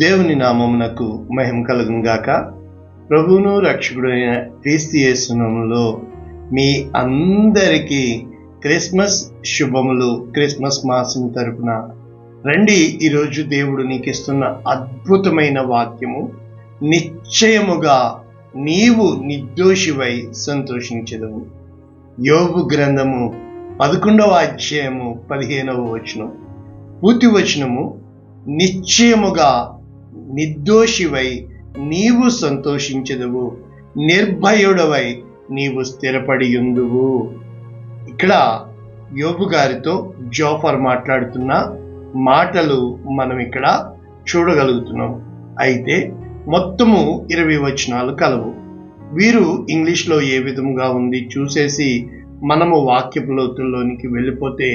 దేవుని నామమునకు మహిమ కలుగును గాక. ప్రభువును రక్షకుడైన క్రీస్తు యేసు నామములో మీ అందరికీ క్రిస్మస్ శుభములు. క్రిస్మస్ మాసం తరపున రండి. ఈరోజు దేవుడు నీకు ఇస్తున్న అద్భుతమైన వాక్యము, నిశ్చయముగా నీవు నిర్దోషివై సంతోషించెదవు. యోబు గ్రంథము 11వ అధ్యాయము 15వ వచనం. పూర్తి వచనము: నిశ్చయముగా నిర్దోషివై నీవు సంతోషించెదవు, నిర్భయుడవై నీవు స్థిరపడి ఉందువు. ఇక్కడ యోబు గారితో జోఫర్ మాట్లాడుతున్న మాటలు మనం ఇక్కడ చూడగలుగుతున్నాం. అయితే మొత్తము 20 వచనాలు కలవు. వీరు ఇంగ్లీష్లో ఏ విధముగా ఉంది చూసేసి మనము వాక్యపు లోతుల్లోనికి వెళ్ళిపోతే,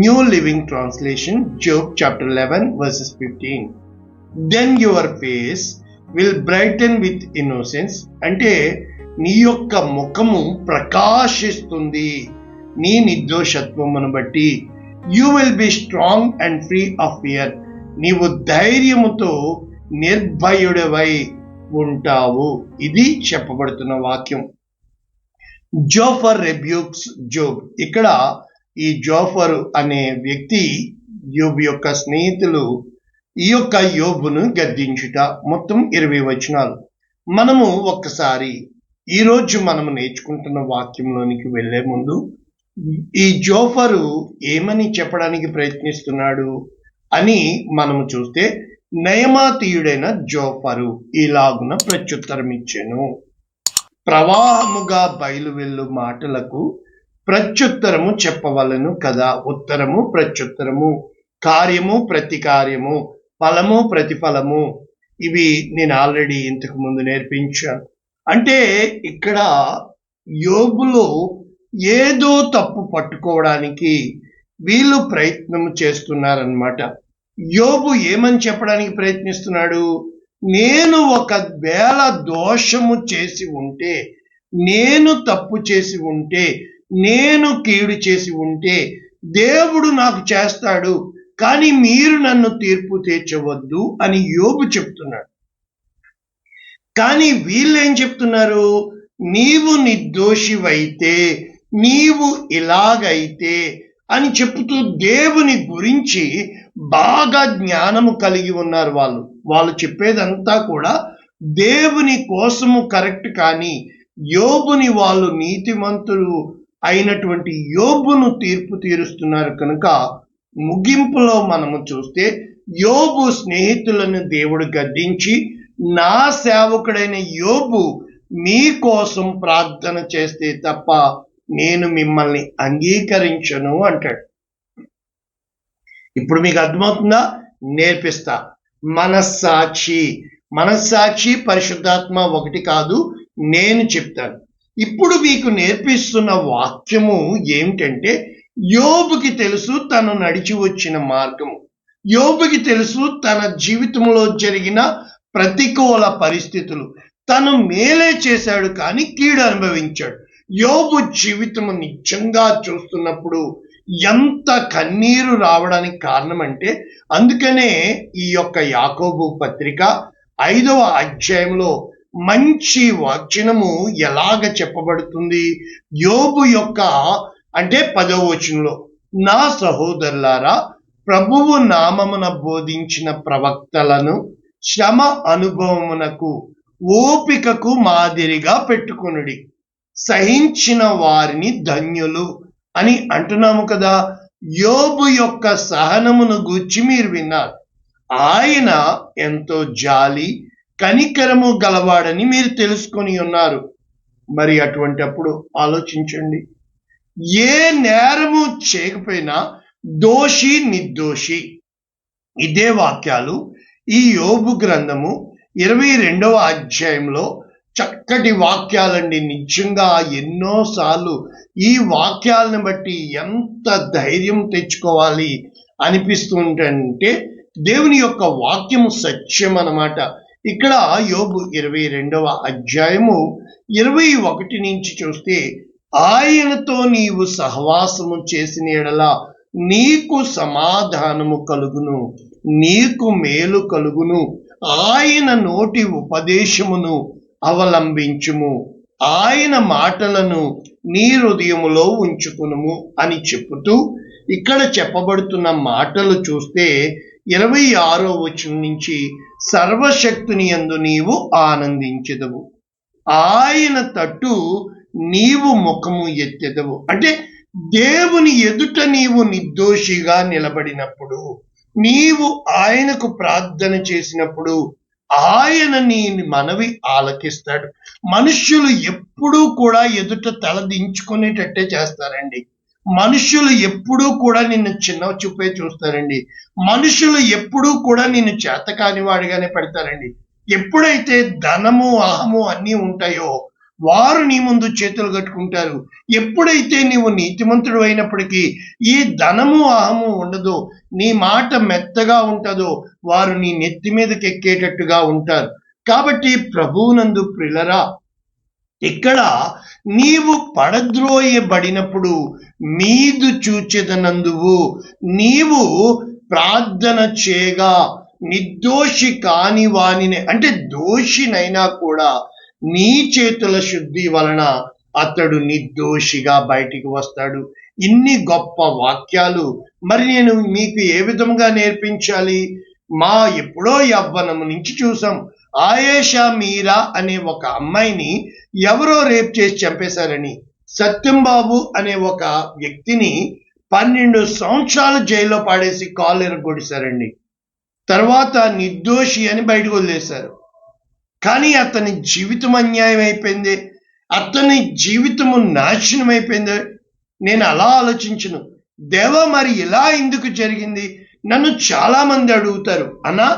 new living translation, Job chapter 11 verses 15. Then your face will brighten with innocence. అంటే నీ యొక్క ముఖము ప్రకాశిస్తుంది నీ నిర్దోషత్వమును బట్టి. You will be strong and free of fear. నీవు ధైర్యముతో నిర్భయుడవై ఉంటావు. ఇది చెప్పబడుతున్న వాక్యం. Zophar rebukes Job. ఇక్కడ ఈ జోఫరు అనే వ్యక్తి యోబు యొక్క స్నేహితులు ఈ యొక్క యోబును గద్దించుట. మొత్తం 20 వచనాలు. మనము ఒక్కసారి ఈరోజు మనము నేర్చుకుంటున్న వాక్యంలోనికి వెళ్లే ముందు ఈ జోఫరు ఏమని చెప్పడానికి ప్రయత్నిస్తున్నాడు అని మనము చూస్తే, నయమాతీయుడైన జోఫరు ఇలాగున ప్రత్యుత్తరం ఇచ్చెను. ప్రవాహముగా బయలువెళ్ళు మాటలకు ప్రత్యుత్తరము చెప్పవలను కదా. ఉత్తరము ప్రత్యుత్తరము, కార్యము ప్రతికార్యము, ఫలము ప్రతిఫలము. ఇవి నేను ఆల్రెడీ ఇంతకు ముందు నేర్పించాను. అంటే ఇక్కడ యోబులో ఏదో తప్పు పట్టుకోవడానికి వీళ్ళు ప్రయత్నం చేస్తున్నారన్నమాట. యోబు ఏమని చెప్పడానికి ప్రయత్నిస్తున్నాడు? నేను ఒకవేళ దోషము చేసి ఉంటే, నేను తప్పు చేసి ఉంటే, నేను కీడు చేసి ఉంటే దేవుడు నాకు చేస్తాడు, కానీ మీరు నన్ను తీర్పు తీర్చవద్దు అని యోబు చెప్తున్నాడు. కానీ వీళ్ళు ఏం చెప్తున్నారు? నీవు నిర్దోషివైతే, నీవు ఇలాగైతే అని చెప్తూ దేవుని గురించి బాగా జ్ఞానము కలిగి ఉన్నారు. వాళ్ళు చెప్పేదంతా కూడా దేవుని కోసము కరెక్ట్. కానీ యోబుని వాళ్ళు నీతిమంతులు అయినటువంటి యోబును తీర్పు తీరుస్తున్నారు. కనుక ముగింపులో మనము చూస్తే, యోబు స్నేహితులను దేవుడు గద్దించి, నా సేవకుడైన యోబు మీ కోసం ప్రార్థన చేస్తే తప్ప నేను మిమ్మల్ని అంగీకరించను అంటాడు. ఇప్పుడు మీకు అర్థమవుతుందా? నేర్పిస్తా. మనస్సాక్షి పరిశుద్ధాత్మ ఒకటి కాదు, నేను చెప్తాను. ఇప్పుడు మీకు నేర్పిస్తున్న వాక్యము ఏమిటంటే, యోబుకి తెలుసు తను నడిచి వచ్చిన మార్గము. యోబుకి తెలుసు తన జీవితంలో జరిగిన ప్రతికూల పరిస్థితులు. తను మేలే చేశాడు కానీ కీడు అనుభవించాడు. యోబు జీవితము నిజంగా చూస్తున్నప్పుడు ఎంత కన్నీరు రావడానికి కారణం అంటే, అందుకనే ఈ యొక్క యాకోబు పత్రిక 5వ అధ్యాయంలో మంచి వచనము ఎలాగ చెప్పబడుతుంది. యోబు యొక్క అంటే 10వ వచనంలో, నా సహోదరులారా, ప్రభువు నామమున బోధించిన ప్రవక్తలను శ్రమ అనుభవమునకు ఓపికకు మాదిరిగా పెట్టుకొనుడి, సహించిన వారిని ధన్యులు అని అంటున్నాము కదా. యోబు యొక్క సహనమును గూర్చి మీరు విన్నారు. ఆయన ఎంతో జాలి కనికరము గలవాడని మీరు తెలుసుకొని ఉన్నారు. మరి అటువంటప్పుడు ఆలోచించండి, ఏ నేరము చేయకపోయినా దోషి నిర్దోషి. ఇదే వాక్యాలు ఈ యోబు గ్రంథము 22వ అధ్యాయంలో చక్కటి వాక్యాలండి. నిజంగా ఎన్నోసార్లు ఈ వాక్యాలను బట్టి ఎంత ధైర్యం తెచ్చుకోవాలి అనిపిస్తుంటే, దేవుని యొక్క వాక్యము సత్యం అన్నమాట. ఇక్కడ యోబు 22వ అధ్యాయము 21 నుంచి చూస్తే, ఆయనతో నీవు సహవాసము చేసిన యెడల నీకు సమాధానము కలుగును, నీకు మేలు కలుగును, ఆయన నోటి ఉపదేశమును అవలంబించుము, ఆయన మాటలను నీ హృదయములో ఉంచుకునుము అని చెప్పుతూ ఇక్కడ చెప్పబడుతున్న మాటలు చూస్తే 26వ వచనం నుంచి సర్వశక్తుని యందు నీవు ఆనందించెదవు, ఆయన తట్టు నీవు ముఖము ఎత్తెదవు. అంటే దేవుని ఎదుట నీవు నిర్దోషిగా నిలబడినప్పుడు, నీవు ఆయనకు ప్రార్థన చేసినప్పుడు ఆయన నీ మనవి ఆలకిస్తాడు. మనుష్యులు ఎప్పుడూ కూడా ఎదుట తల దించుకునేటట్టే చేస్తారండి. మనుషులు ఎప్పుడూ కూడా నిన్ను చిన్న చూపే చూస్తారండి. మనుషులు ఎప్పుడూ కూడా నిన్ను చేతకాని వాడిగానే పెడతారండి. ఎప్పుడైతే ధనము అహము అన్నీ ఉంటాయో వారు నీ ముందు చేతులు కట్టుకుంటారు. ఎప్పుడైతే నీవు నీతిమంతుడు అయినప్పటికీ ఈ ధనము అహము ఉండదో, నీ మాట మెత్తగా ఉంటుందో, వారు నీ నెత్తి మీదకి ఎక్కేటట్టుగా ఉంటారు. కాబట్టి ప్రభువునందు ప్రియులరా, ఇక్కడ నీవు పడద్రోయబడినప్పుడు మీదు చూచెదనందువు, నీవు ప్రార్థన చేయగా నిర్దోషి కాని వానినే, అంటే దోషినైనా కూడా నీ చేతుల శుద్ధి వలన అతడు నిర్దోషిగా బయటికి వస్తాడు. ఇన్ని గొప్ప వాక్యాలు మరి నేను మీకు ఏ విధంగా నేర్పించాలి? మా ఎప్పుడో యవ్వనము నుంచి చూసాం. ఆయేషా మీరా అనే ఒక అమ్మాయిని ఎవరో రేప్ చేసి చంపేశారని సత్యం బాబు అనే ఒక వ్యక్తిని 12 సంవత్సరాలు జైల్లో పాడేసి కాళ్ళు ఎరగొడిశారండి. తర్వాత నిర్దోషి అని బయటకు వదిలేశారు. కానీ అతని జీవితం అన్యాయం అయిపోయింది, అతని జీవితము నాశనం అయిపోయింది. నేను అలా ఆలోచించను, దేవా మరి ఇలా ఎందుకు జరిగింది? నన్ను చాలా మంది అడుగుతారు, అన్నా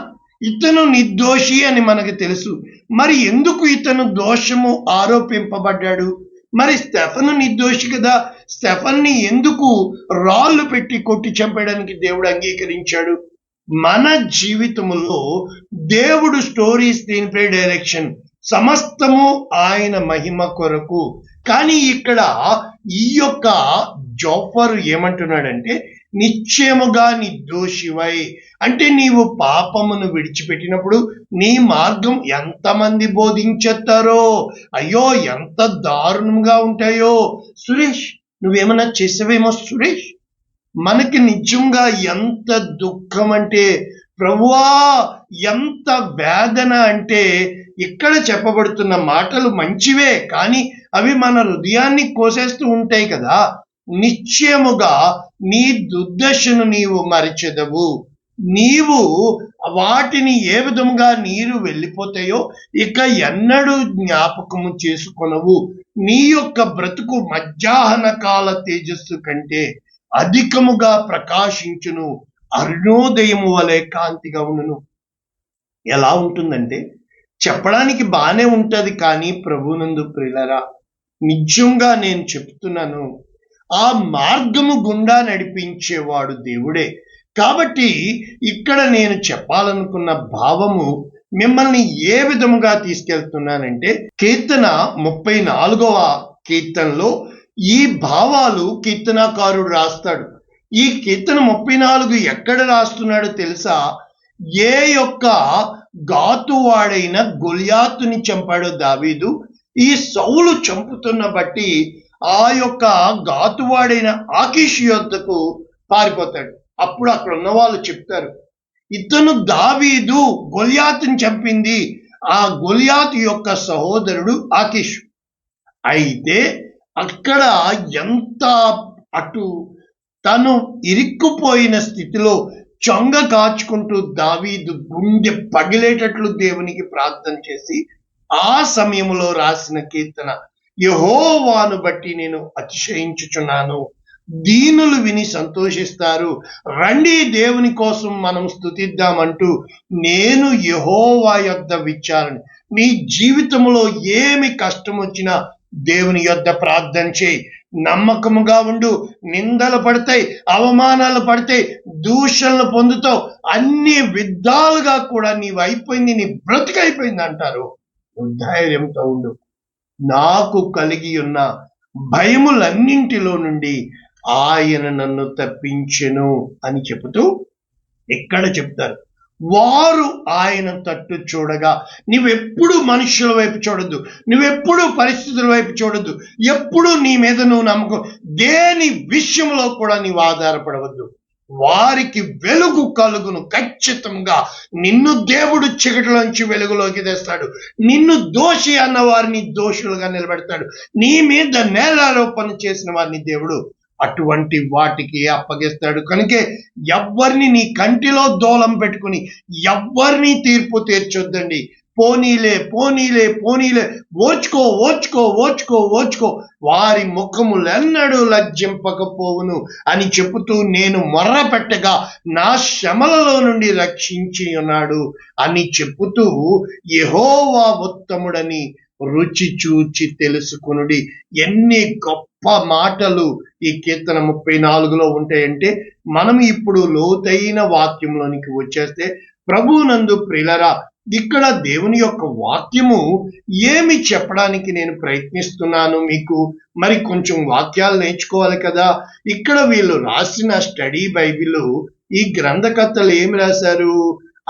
ఇతను నిర్దోషి అని మనకు తెలుసు, మరి ఎందుకు ఇతను దోషము ఆరోపింపబడ్డాడు? మరి స్టెఫను నిర్దోషి కదా, స్టెఫన్ని ఎందుకు రాళ్ళు పెట్టి కొట్టి చంపడానికి దేవుడు అంగీకరించాడు? మన జీవితంలో దేవుడు స్టోరీ, స్క్రీన్ ప్లే, డైరెక్షన్ సమస్తము ఆయన మహిమ కొరకు. కానీ ఇక్కడ ఈ యొక్క జోఫర్ ఏమంటున్నాడంటే నిశ్చయముగా నిర్దోషివై, అంటే నీవు పాపమును విడిచిపెట్టినప్పుడు నీ మార్గం ఎంతమంది బోధించేస్తారో, అయ్యో ఎంత దారుణంగా ఉంటాయో. సురేష్ నువ్వేమన్నా చేసావేమో సురేష్, మనకి నిజంగా ఎంత దుఃఖం అంటే ప్రభువా, ఎంత వేదన అంటే ఇక్కడ చెప్పబడుతున్న మాటలు మంచివే, కానీ అవి మన హృదయాన్ని కోసేస్తూ ఉంటాయి కదా. నిశ్చయముగా నీ దుర్దశను నీవు మరచెదవు, నీవు వాటిని ఏ విధంగా నీరు వెళ్ళిపోతాయో ఇక ఎన్నడూ జ్ఞాపకము చేసుకొనవు. నీ యొక్క బ్రతుకు మధ్యాహ్న కాల తేజస్సు కంటే అధికముగా ప్రకాశించును, అరుణోదయము వలె కాంతిగా ఉండును. ఎలా ఉంటుందంటే చెప్పడానికి బానే ఉంటది, కానీ ప్రభునందు ప్రియులరా, నిజంగా నేను చెప్తున్నాను, ఆ మార్గము గుండా నడిపించేవాడు దేవుడే. కాబట్టి ఇక్కడ నేను చెప్పాలనుకున్న భావము మిమ్మల్ని ఏ విధముగా తీసుకెళ్తున్నానంటే, కీర్తన 34వ కీర్తనలో ఈ భావాలు కీర్తనాకారుడు రాస్తాడు. ఈ కీర్తన 34 ఎక్కడ రాస్తున్నాడో తెలుసా? ఏ యొక్క గాతువాడైన గొల్యాతుని చంపాడో దావీదు, ఈ సౌలు చంపుతున్న బట్టి ఆ యొక్క గాతువాడైన ఆకీషు యొద్దకు పారిపోతాడు. అప్పుడు అక్కడ ఉన్న వాళ్ళు చెప్తారు, ఇతను దావీదు గొల్యాతుని చంపింది ఆ గొల్యాతు యొక్క సహోదరుడు ఆకీషు. అయితే అక్కడ ఎంత అటు తను ఇరుక్కుపోయిన స్థితిలో చొంగ కాచుకుంటూ దావీదు గుండె పగిలేటట్లు దేవునికి ప్రార్థన చేసి ఆ సమయంలో రాసిన కీర్తన, యెహోవాను బట్టి నేను అతిశయించుచున్నాను, దీనులు విని సంతోషిస్తారు, రండి దేవుని కోసం మనం స్తుతిద్దామంటూ నేను యెహోవా యొద్ద విచారణ. నీ జీవితంలో ఏమి కష్టం వచ్చినా దేవుని యొద్ద ప్రార్థన చేయి, నమ్మకముగా ఉండు. నిందలు పడతాయి, అవమానాలు పడతాయి, దూషణలు పొందుతావు, అన్ని విధాలుగా కూడా నీవు అయిపోయింది, నీ బ్రతికైపోయింది అంటారు. ధైర్యంతో ఉండు, నాకు కలిగి ఉన్న భయములన్నింటిలో నుండి ఆయన నన్ను తప్పించెను అని చెబుతూ ఇక్కడ చెప్తారు, వారు ఆయన తట్టు చూడగా. నువ్వెప్పుడు మనుషుల వైపు చూడొద్దు, నువ్వెప్పుడు పరిస్థితుల వైపు చూడొద్దు, ఎప్పుడు నీ మీద నువ్వు నమ్మకం, దేని విషయంలో కూడా నీవు ఆధారపడవద్దు. వారికి వెలుగు కలుగును. ఖచ్చితంగా నిన్ను దేవుడు చీకటిలోంచి వెలుగులోకి తెస్తాడు. నిన్ను దోషి అన్న వారిని దోషులుగా నిలబెడతాడు. నీ మీద నేరారోపణ చేసిన వారిని దేవుడు అటువంటి వాటికి అప్పగిస్తాడు. కనుకే ఎవ్వరిని నీ కంటిలో దూలం పెట్టుకుని ఎవ్వరిని తీర్పు తీర్చొద్దండి. పోనీలే పోనీలే పోనీలే, ఓచుకో ఓచుకో ఓచుకో ఓచుకో, వారి ముఖములెన్నడూ లజ్జింపకపోవును అని చెబుతూ నేను మొర్ర పెట్టగా నా శ్రమలలో నుండి రక్షించి ఉన్నాడు అని చెబుతూ యెహోవా ఉత్తముడని రుచి చూచి తెలుసుకునుడి. ఎన్ని గొప్ప మాటలు ఈ కీర్తన 34లో ఉంటాయంటే, మనం ఇప్పుడు లోతైన వాక్యంలోనికి వచ్చేస్తే, ప్రభువునందు ప్రియులరా, ఇక్కడ దేవుని యొక్క వాక్యము ఏమి చెప్పడానికి నేను ప్రయత్నిస్తున్నాను మీకు. మరి కొంచెం వాక్యాలు నేర్చుకోవాలి కదా. ఇక్కడ వీళ్ళు రాసిన స్టడీ బైబిల్, ఈ గ్రంథకర్తలు ఏమి రాశారు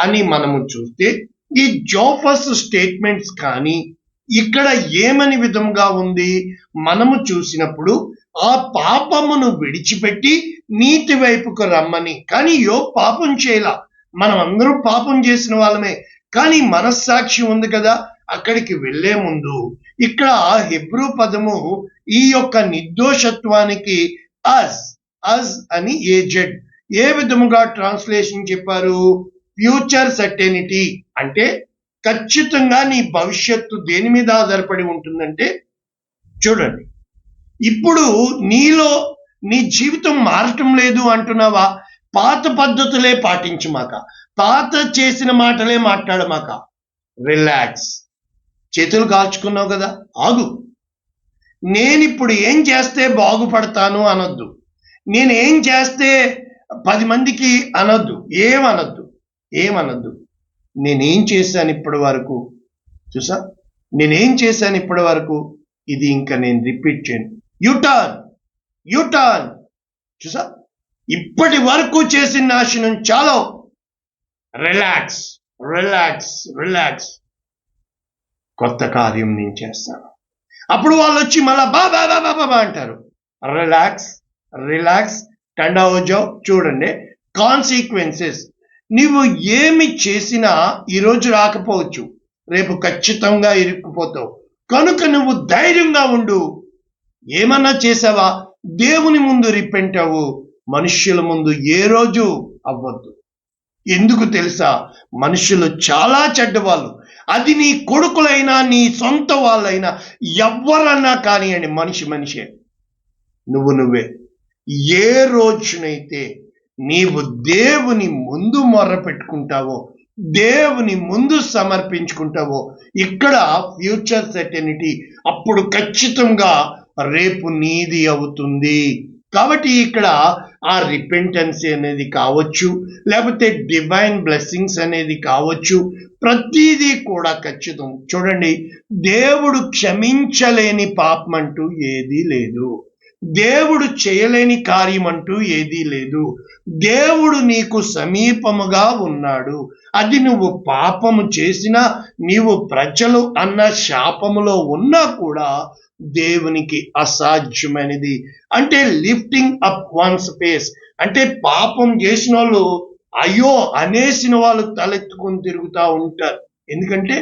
అని మనము చూస్తే, ఈ జోఫస్ స్టేట్మెంట్స్ కానీ ఇక్కడ ఏమని విధంగా ఉంది మనము చూసినప్పుడు, ఆ పాపమును విడిచిపెట్టి నీతి వైపుకు రమ్మని. కానీ యోబు పాపం చేయలా, మనం అందరూ పాపం చేసిన వాళ్ళమే. కానీ మనస్సాక్షి ఉంది కదా. అక్కడికి వెళ్లే ముందు ఇక్కడ హెబ్రూ పదము ఈ యొక్క నిర్దోషత్వానికి అజ్ అని ఏజెడ్ ఏ విధముగా ట్రాన్స్లేషన్ చెప్పారు? Future certainty. అంటే ఖచ్చితంగా నీ భవిష్యత్తు దేని మీద ఆధారపడి ఉంటుందంటే, చూడండి, ఇప్పుడు నీలో నీ జీవితం మారటం లేదు అంటున్నావా? పాత పద్ధతులే పాటించమాక, పాత చేసిన మాటలే మాట్లాడమాక. రిలాక్స్. చేతులు కాల్చుకున్నావు కదా, ఆగు. నేనిప్పుడు ఏం చేస్తే బాగుపడతాను అనొద్దు. నేనేం చేస్తే 10 మందికి అనొద్దు. ఏమనొద్దు. నేనేం చేశాను ఇప్పటి వరకు, చూసా, నేనేం చేశాను ఇప్పటి వరకు, ఇది ఇంకా నేను రిపీట్ చేయను. యూటర్న్. చూసా, ఇప్పటి వరకు చేసిన నాశనం చాలా. రిలాక్స్. కొత్త కార్యం నేను చేస్తాను. అప్పుడు వాళ్ళు వచ్చి మళ్ళా బాబా అంటారు. రిలాక్స్. టండా హోజో. చూడండి, కాన్సిక్వెన్సెస్. నీవు ఏమి చేసినా ఈరోజు రాకపోవచ్చు, రేపు ఖచ్చితంగా ఇరుక్కుపోతావు. కనుక నువ్వు ధైర్యంగా ఉండు. ఏమన్నా చేసావా, దేవుని ముందు రిపెంట్ అవ్వు, మనుష్యుల ముందు ఏ రోజు అవ్వద్దు. ఎందుకు తెలుసా? మనుషులు చాలా చెడ్డవాళ్ళు. అది నీ కొడుకులైనా నీ సొంత వాళ్ళైనా ఎవ్వరన్నా కానివ్వండి, మనిషే. నువ్వే. ఏ రోజునైతే నీవు దేవుని ముందు మొర్ర పెట్టుకుంటావో, దేవుని ముందు సమర్పించుకుంటావో, ఇక్కడ ఫ్యూచర్ సర్టెనిటీ, అప్పుడు ఖచ్చితంగా రేపు నీది అవుతుంది. కాబట్టి ఇక్కడ ఆ రిపెంటెన్స్ అనేది కావచ్చు, లేకపోతే డివైన్ బ్లెస్సింగ్స్ అనేది కావచ్చు, ప్రతిదీ కూడా ఖచ్చితం. చూడండి, దేవుడు క్షమించలేని పాపం అంటూ ఏదీ లేదు. దేవుడు చేయలేని కార్యం అంటూ ఏదీ లేదు. దేవుడు నీకు సమీపముగా ఉన్నాడు. అది నువ్వు పాపము చేసినా, నీవు ప్రజలు అన్న శాపములో ఉన్నా కూడా దేవునికి అసాధ్యమైనది. అంటే లిఫ్టింగ్ అప్ వన్స్ ఫేస్. అంటే పాపం చేసిన వాళ్ళు అయ్యో అనేసిన వాళ్ళు తలెత్తుకొని తిరుగుతూ ఉంటారు. ఎందుకంటే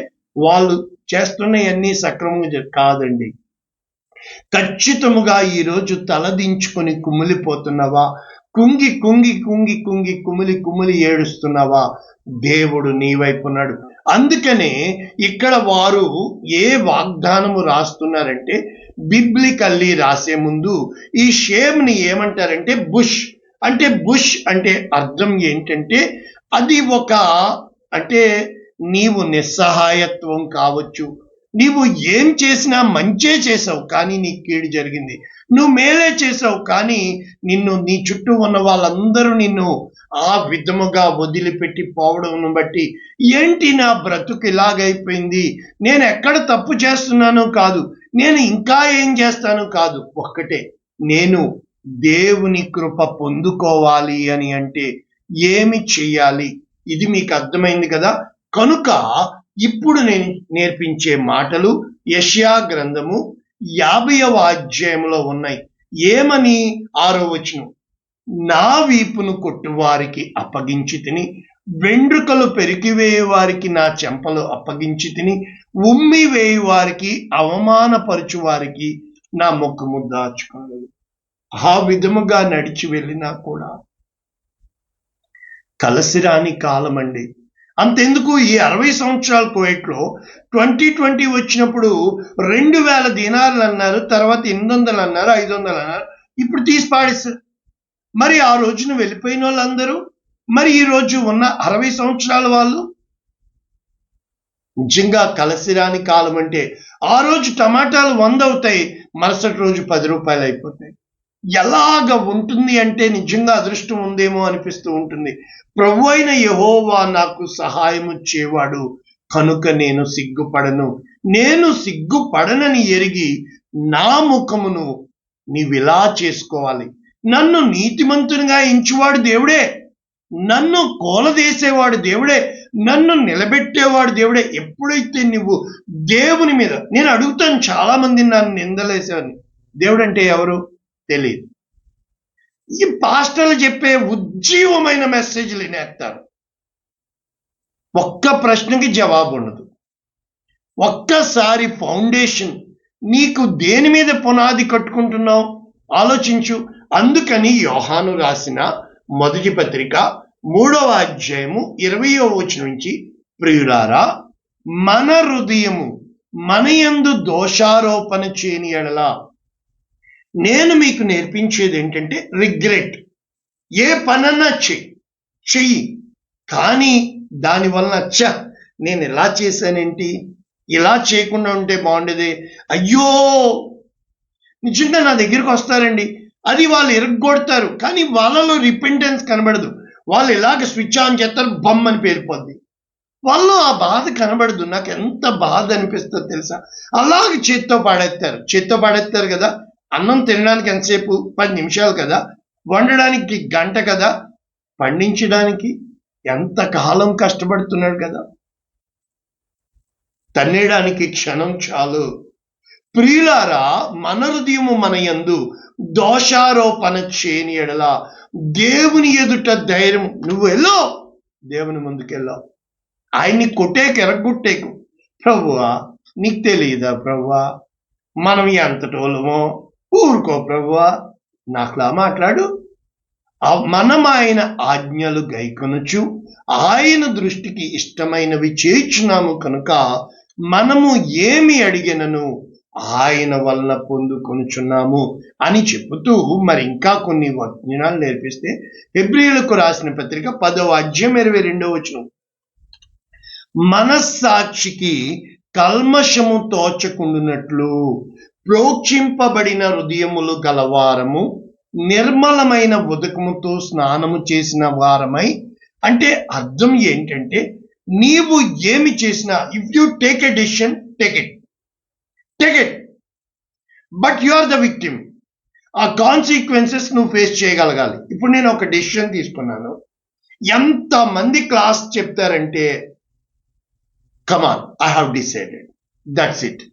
వాళ్ళు చేస్తున్నవన్నీ సక్రమంగా కాదండి. ఖచ్చితముగా ఈరోజు తలదించుకొని కుమిలిపోతున్నావా? కుంగి కుమిలి ఏడుస్తున్నావా? దేవుడు నీ వైపు ఉన్నాడు. అందుకనే ఇక్కడ వారు ఏ వాగ్దానము రాస్తున్నారంటే, బిబ్లికల్లీ రాసే ముందు ఈ షేమ్ని ఏమంటారంటే బుష్ అంటే అర్థం ఏంటంటే, అది ఒక, అంటే నీవు నిస్సహాయత్వం కావచ్చు. నీవు ఏం చేసినా మంచే చేసావు, కానీ నీ కీడు జరిగింది. నువ్వు మేలే చేసావు, కానీ నీ చుట్టూ ఉన్న వాళ్ళందరూ నిన్ను ఆ విధముగా వదిలిపెట్టి పోవడం బట్టి, ఏంటి నా బ్రతుకు ఇలాగైపోయింది, నేను ఎక్కడ తప్పు చేస్తున్నానో కాదు, నేను ఇంకా ఏం చేస్తాను కాదు, ఒక్కటే, నేను దేవుని కృప పొందుకోవాలి అని అంటే ఏమి చెయ్యాలి? ఇది మీకు అర్థమైంది కదా. కనుక ఇప్పుడు నేను నేర్పించే మాటలు యెషయా గ్రంథము 50వ అధ్యాయంలో ఉన్నాయి. ఏమని? 6వ వచనం, నా వీపును కొట్టువారికి అప్పగించి తిని, వెండ్రుకలు పెరికివేయు వారికి నా చెంపలు అప్పగించి తిని, ఉమ్మి వేయు వారికి అవమానపరచు వారికి నా ముఖము దాచుకోలేదు. ఆ విధముగా నడిచి వెళ్ళినా కూడా కలసిరాని కాలం అండి. అంతెందుకు, ఈ 60 సంవత్సరాల కువైట్లో 2020 వచ్చినప్పుడు 2000 దీనార్లు అన్నారు, తర్వాత 800 అన్నారు, 500 అన్నారు, ఇప్పుడు తీసి పాడేస్తారు. మరి ఆ రోజున వెళ్ళిపోయిన వాళ్ళందరూ, మరి ఈ రోజు ఉన్న 60 సంవత్సరాల వాళ్ళు నిజంగా కలసిరాని కాలం. అంటే ఆ రోజు టమాటాలు 100 అవుతాయి, మరుసటి రోజు 10 రూపాయలు అయిపోతాయి. ఎలాగ ఉంటుంది అంటే నిజంగా అదృష్టం ఉందేమో అనిపిస్తూ ఉంటుంది. ప్రభు అయిన యెహోవా నాకు సహాయము చేవాడు కనుక నేను సిగ్గుపడను. నేను సిగ్గుపడనని ఎరిగి నా ముఖమును నీవిలా చేసుకోవాలి. నన్ను నీతిమంతునిగా ఎంచువాడు దేవుడే, నన్ను కోలదేసేవాడు దేవుడే, నన్ను నిలబెట్టేవాడు దేవుడే. ఎప్పుడైతే నువ్వు దేవుని మీద, నేను అడుగుతాను, చాలా మందిని నన్ను నిందలేసేవాడిని, దేవుడు అంటే ఎవరు తెలియదు. ఈ పాస్టర్లు చెప్పే ఉజ్జీవమైన మెసేజ్లు వినేస్తారు, ఒక్క ప్రశ్నకి జవాబు ఉండదు. ఒక్కసారి ఫౌండేషన్, నీకు దేని మీద పునాది కట్టుకుంటున్నావు ఆలోచించు. అందుకని యోహాను రాసిన మొదటి పత్రిక 3వ అధ్యాయము 20వ వచనం నుంచి, ప్రియులారా, మన హృదయము మన యందు దోషారోపణ చేయని ఎడల నేను మీకు నేర్పించేది ఏంటంటే రిగ్రెట్. ఏ పనన్నా చెయ్యి, కానీ దానివల్ల నేను ఇలా చేశానేంటి, ఇలా చేయకుండా ఉంటే బాగుండేది, అయ్యో. నిజంగా నా దగ్గరికి వస్తారండి, అది వాళ్ళు ఇరగొడతారు, కానీ వాళ్ళలో రిపెంటెన్స్ కనబడదు. వాళ్ళు ఇలాగ స్విచ్ ఆన్ చేస్తారు, బమ్ అని పేరిపోద్ది. వాళ్ళు ఆ బాధ కనబడదు. నాకు ఎంత బాధ అనిపిస్తుందో తెలుసా. అలాగే చేత్తో పాడేస్తారు కదా. అన్నం తినడానికి ఎంతసేపు? 10 నిమిషాలు కదా. వండడానికి గంట కదా. పండించడానికి ఎంత కాలం కష్టపడుతున్నాడు కదా. తన్నేయడానికి క్షణం చాలు. ప్రియులారా, మన హృదయము మన యందు దోషారోపణ చేయని ఎడల దేవుని ఎదుట ధైర్యం. నువ్వు వెళ్ళో, దేవుని ముందుకెళ్ళావు, ఆయన్ని కొట్టేకు ఎరగొట్టేకు. ప్రభువా, నీకు తెలియదా ప్రభువా, మనం ఎంతటోళమో, ఊరుకో ప్రభువా, నాకులా మాట్లాడు. మనం ఆయన ఆజ్ఞలు గైకొనుచు ఆయన దృష్టికి ఇష్టమైనవి చేయుచున్నాము కనుక మనము ఏమి అడిగినను ఆయన వలన పొందుకొనుచున్నాము అని చెబుతూ మరి ఇంకా కొన్ని వచనాలు నేర్పిస్తే, హెబ్రీయులకు రాసిన పత్రిక 10వ అధ్యాయం 22వ వచనం, మనస్సాక్షికి కల్మషము తోచకుండునట్లు ప్రోక్షింపబడిన హృదయములు గలవారము నిర్మలమైన ఉదకముతో స్నానము చేసిన వారమై. అంటే అర్థం ఏంటంటే, నీవు ఏమి చేసినా, if you take a decision, take it, but you are the victim. ఆ కాన్సిక్వెన్సెస్ నువ్వు ఫేస్ చేయగలగాలి. ఇప్పుడు నేను ఒక డెసిషన్ తీసుకున్నాను, ఎంతమంది క్లాస్ చెప్తారంటే, come on, I have decided, that's it.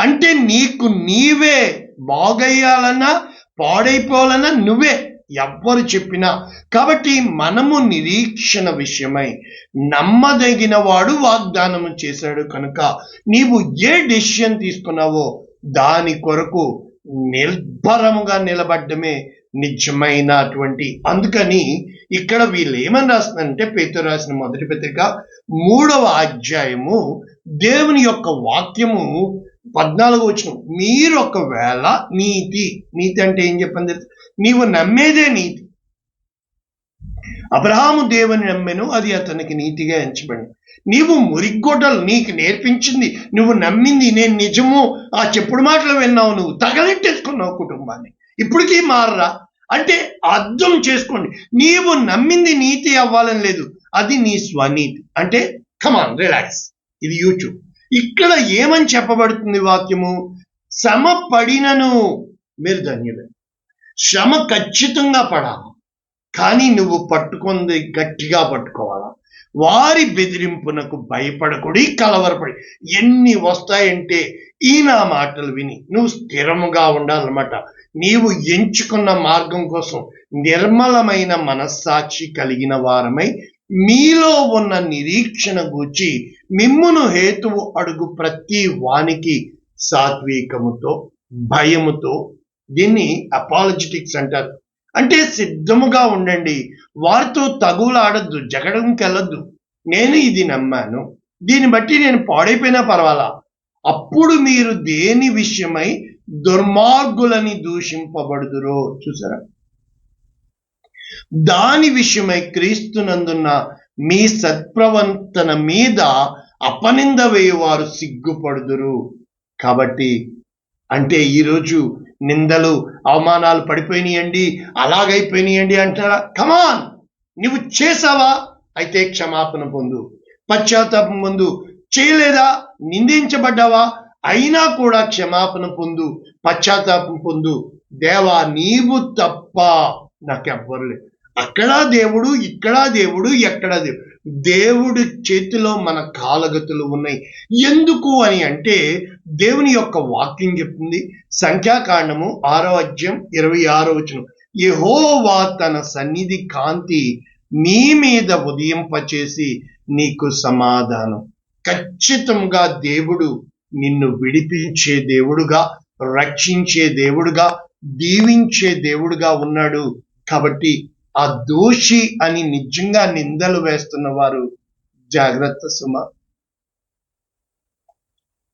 అంటే నీకు నీవే బాగయ్యాలన్నా పాడైపోవాలన్నా నువ్వే, ఎవ్వరు చెప్పినా. కాబట్టి మనము నిరీక్షణ విషయమై నమ్మదగిన వాడు వాగ్దానము చేశాడు కనుక నీవు ఏ డెసిషన్ తీసుకున్నావో దాని కొరకు నిర్భరముగా నిలబడ్డమే నిజమైనటువంటి. అందుకని ఇక్కడ వీళ్ళు ఏమని రాస్తున్నారంటే, పేతురు రాసిన మొదటి పత్రిక 3వ అధ్యాయము దేవుని యొక్క వాక్యము 14వ వచనం, మీరు ఒకవేళ నీతి అంటే ఏం చెప్పండి, నీవు నమ్మేదే నీతి. అబ్రహాము దేవుని నమ్మెను, అది అతనికి నీతిగా ఎంచబడింది. నీవు మురిగొడ్డలు, నీకు నేర్పించింది, నువ్వు నమ్మింది, నేను నిజము, ఆ చెప్పుడు మాటలు విన్నావు, నువ్వు తగలెట్టేసుకున్నావు కుటుంబాన్ని, ఇప్పటికీ మారరా అంటే అర్థం చేసుకోండి. నీవు నమ్మింది నీతి అవ్వాలని లేదు, అది నీ స్వనీతి. అంటే కమాన్, రిలాక్స్, ఇది యూట్యూబ్. ఇక్కడ ఏమని చెప్పబడుతుంది వాక్యము, శ్రమ పడినను మీరు ధన్యులే. శ్రమ ఖచ్చితంగా పడాలి, కానీ నువ్వు పట్టుకుంది గట్టిగా పట్టుకోవాలా. వారి బెదిరింపునకు భయపడకుడి, కలవరపడి. ఎన్ని వస్తాయంటే ఈ నా మాటలు విని నువ్వు స్థిరముగా ఉండాలన్నమాట. నీవు ఎంచుకున్న మార్గం కోసం నిర్మలమైన మనస్సాక్షి కలిగిన వారమై మీలో ఉన్న నిరీక్షణ గూర్చి మిమ్మును హేతువు అడుగు ప్రతి వానికి సాత్వికముతో, భయముతో, దీన్ని అపాలజెటిక్స్ అంటారు, అంటే సిద్ధముగా ఉండండి. వారితో తగులాడద్దు, జగడంకెళ్ళద్దు. నేను ఇది నమ్మాను, దీన్ని బట్టి నేను పాడైపోయినా పర్వాలా. అప్పుడు మీరు దేని విషయమై దుర్మార్గులని దూషింపబడుదురో చూసారా. దాని విషయమై క్రీస్తునందున్న మీ సత్ప్రవర్తన మీద అపనింద వేయువారు సిగ్గుపడుదురు. కాబట్టి అంటే ఈరోజు నిందలు, అవమానాలు పడిపోయినాయండి, అలాగైపోయినాయండి అంటారా? కమాన్, నువ్వు చేసావా? అయితే క్షమాపణ పొందు, పశ్చాత్తాపం పొందు. చేయలేదా? నిందించబడ్డావా? అయినా కూడా క్షమాపణ పొందు, పశ్చాత్తాపం పొందు. దేవా, నీవు తప్ప నాకెవ్వరు లేదు. అక్కడ దేవుడు, ఇక్కడ దేవుడు, ఎక్కడ దేవుడు. దేవుడి చేతిలో మన కాలగతులు ఉన్నాయి. ఎందుకు అని అంటే దేవుని యొక్క వాక్యం చెప్తుంది. సంఖ్యాకాండము 6:26 యెహోవా తన సన్నిధి కాంతి నీ మీద ఉదయింపచేసి నీకు సమాధానం. ఖచ్చితంగా దేవుడు నిన్ను విడిపించే దేవుడుగా, రక్షించే దేవుడుగా, దీవించే దేవుడుగా ఉన్నాడు. కాబట్టి ఆ దోషి అని నిజంగా నిందలు వేస్తున్న వారు జాగ్రత్త సుమ.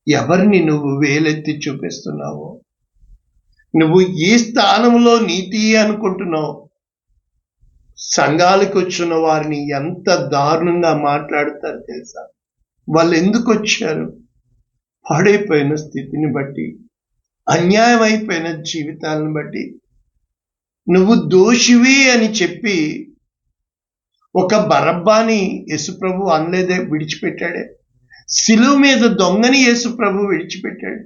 ఎవరిని నువ్వు వేలెత్తి చూపిస్తున్నావో, నువ్వు ఈ స్థానంలో నీతి అనుకుంటున్నావు. సంఘాలకు వచ్చిన వారిని ఎంత దారుణంగా మాట్లాడుతారు తెలుసా? వాళ్ళు ఎందుకు వచ్చారు? పాడైపోయిన స్థితిని బట్టి, అన్యాయం అయిపోయిన జీవితాలను బట్టి. నువ్వు దోషివి అని చెప్పి ఒక బరబ్బాని యేసుప్రభు అనలేదే, విడిచిపెట్టాడే. శిలువ మీద దొంగని యేసుప్రభు విడిచిపెట్టాడు.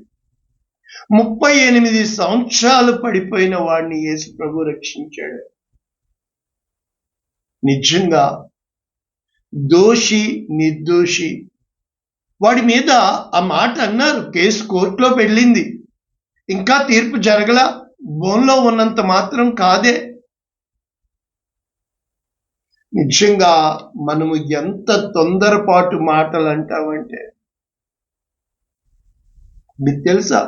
38 సంవత్సరాలు పడిపోయిన వాడిని యేసుప్రభు రక్షించాడు. నిజంగా దోషి, నిర్దోషి వాడి మీద ఆ మాట అన్నారు. కేసు కోర్టులో వెళ్ళింది, ఇంకా తీర్పు జరగలా. బోన్లో ఉన్నంత మాత్రం కాదే. నిజంగా మనము ఎంత తొందరపాటు మాటలు అంటామంటే, మీకు తెలుసా,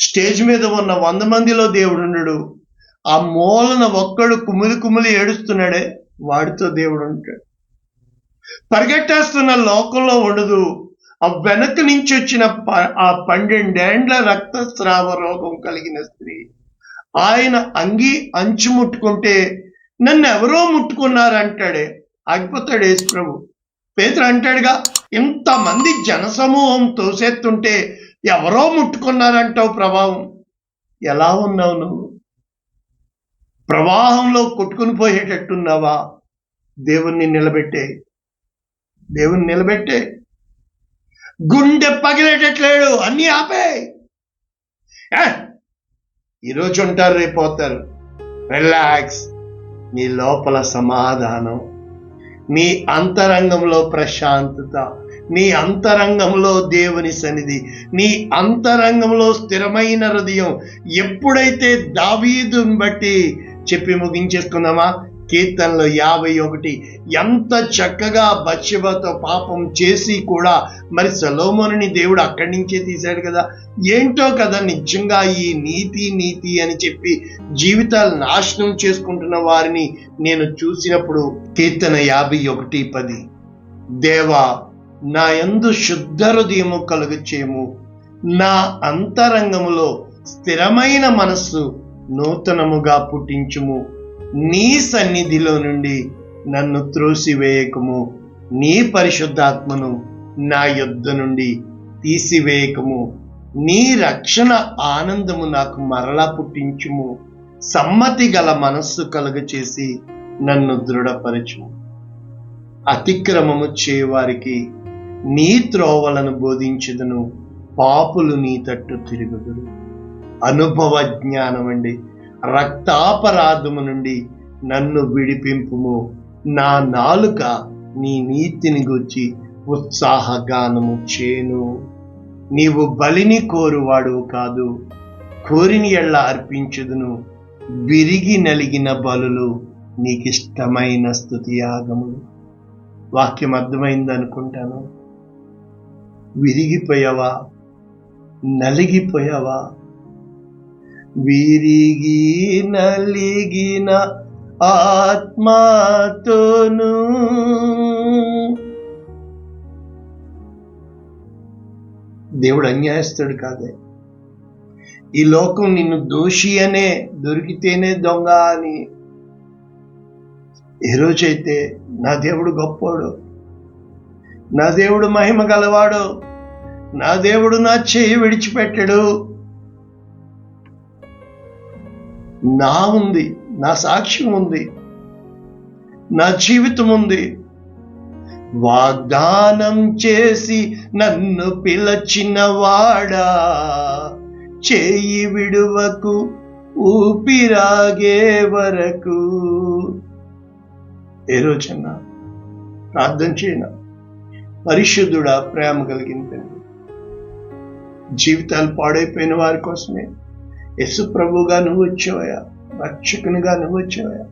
స్టేజ్ మీద ఉన్న 100 మందిలో దేవుడు ఉండడు. ఆ మూలన ఒక్కడు కుమిలి కుమిలి ఏడుస్తున్నాడే, వాడితో దేవుడు ఉంటాడు. పరిగెట్టేస్తున్న లోకంలో ఉండదు. ఆ వెనక నుంచి వచ్చిన ఆ 12 ఏండ్ల రక్తస్రావ రోగం కలిగిన స్త్రీ, ఆయన అంగి అంచు ముట్టుకుంటే నన్ను ఎవరో ముట్టుకున్నారంటాడే, ఆగిపోతాడు యేసు ప్రభు. పేతురు అంటాడుగా, ఇంతమంది జనసమూహం తోసేస్తుంటే ఎవరో ముట్టుకున్నారంటావు ప్రభావం. ఎలా ఉన్నావు నువ్వు? ప్రవాహంలో కొట్టుకుని పోయేటట్టున్నావా? దేవుణ్ణి నిలబెట్టే, దేవుణ్ణి నిలబెట్టే. గుండె పగిలేటట్లేడు, అన్ని ఆపే. ఈరోజు ఉంటారు, రేపు పోతారు. రిలాక్స్. నీ లోపల సమాధానం, నీ అంతరంగంలో ప్రశాంతత, నీ అంతరంగంలో దేవుని సన్నిధి, నీ అంతరంగంలో స్థిరమైన హృదయం. ఎప్పుడైతే దావీదుని బట్టి చెప్పి ముగించేసుకుందామా? కీర్తనలో 51 ఎంత చక్కగా బత్షెబతో పాపం చేసి కూడా మరి సొలొమోనుని దేవుడు అక్కడి నుంచే తీశాడు కదా. ఏంటో కదా నిజంగా ఈ నీతి అని చెప్పి జీవితాలు నాశనం చేసుకుంటున్న వారిని నేను చూసినప్పుడు. కీర్తన 51:10 దేవా, నా యందు శుద్ధ హృదయము కలుగచేయము, నా అంతరంగములో స్థిరమైన మనస్సు నూతనముగా పుట్టించుము. నీ సన్నిధిలో నుండి నన్ను త్రోసివేయకము, నీ పరిశుద్ధాత్మను నా యొద్ద నుండి తీసివేయకము. నీ రక్షణ ఆనందము నాకు మరలా పుట్టించుము. సమ్మతి గల మనస్సు కలుగచేసి నన్ను దృఢపరచుము. అతిక్రమము చేయవారికి నీ త్రోవలను బోధించుదును, పాపులు నీ తట్టు తిరుగుదురు. అనుభవ జ్ఞానం అండి. రక్తాపరాధము నుండి నన్ను విడిపింపుము. నా నాలుక నీ నీతిని గూర్చి ఉత్సాహగానము చేను. నీవు బలిని కోరువాడు కాదు, కోరిని ఎళ్ళ అర్పించుదును. విరిగి నలిగిన బలులు నీకిష్టమైన స్తుతి యాగములు. వాక్యం అర్థమైంది అనుకుంటాను. విరిగిపోయావా? నలిగిపోయావా? విరిగి నలిగిన ఆత్మతోను దేవుడు అన్యాయస్తుడు కాదే. ఈ లోకం నిన్ను దోషి అనే, దొరికితేనే దొంగ అని. ఏ రోజైతే నా దేవుడు గొప్పోడు, నా దేవుడు మహిమ గలవాడు, నా దేవుడు నా చేయి విడిచిపెట్టడు, నా ఉంది, నా సాక్ష్యం ఉంది, నా జీవితం ఉంది, వాగ్దానం చేసి నన్ను పిలచిన వాడా, చేయి విడువకు ఊపిరాగే వరకు. ఏ రోజన్నా ప్రార్థన చేయనా? పరిశుద్ధుడా, ప్రేమ కలిగిన తండ్రి, జీవితాలు పాడైపోయిన వారి కోసమే యేసు ప్రభువుగా నువ్వు వచ్చావయ్యా, రక్షకునిగా నువ్వు వచ్చావయ్యా.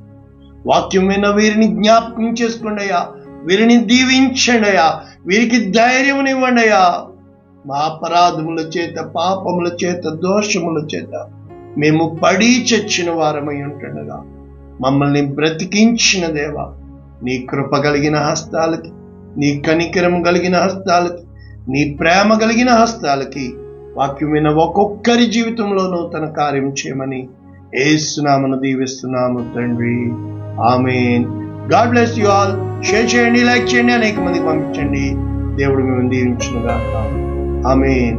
వాక్యం విన్న వీరిని జ్ఞాపకం చేసుకోండి అయ్యా, వీరిని దీవించండి అయ్యా, వీరికి ధైర్యమునివ్వండి అయ్యా. మా అపరాధముల చేత, పాపముల చేత, దోషముల చేత మేము పడి చచ్చిన వారమై ఉంటుండగా మమ్మల్ని బ్రతికించిన దేవా, నీ కృప కలిగిన హస్తాలకి, నీ కనికరం కలిగిన హస్తాలకి, నీ ప్రేమ కలిగిన హస్తాలకి వాక్యమైన ఒక్కొక్కరి జీవితంలో నూతన కార్యం చేయమని యేసునామమున దీవిస్తున్నాము తండ్రి. ఆమేన్. God bless you all. Share చేయండి, లైక్ చేయండి, అనేక మందికి పంపించండి. దేవుడు మిమ్మల్ని దీవించును గాక. ఆమేన్.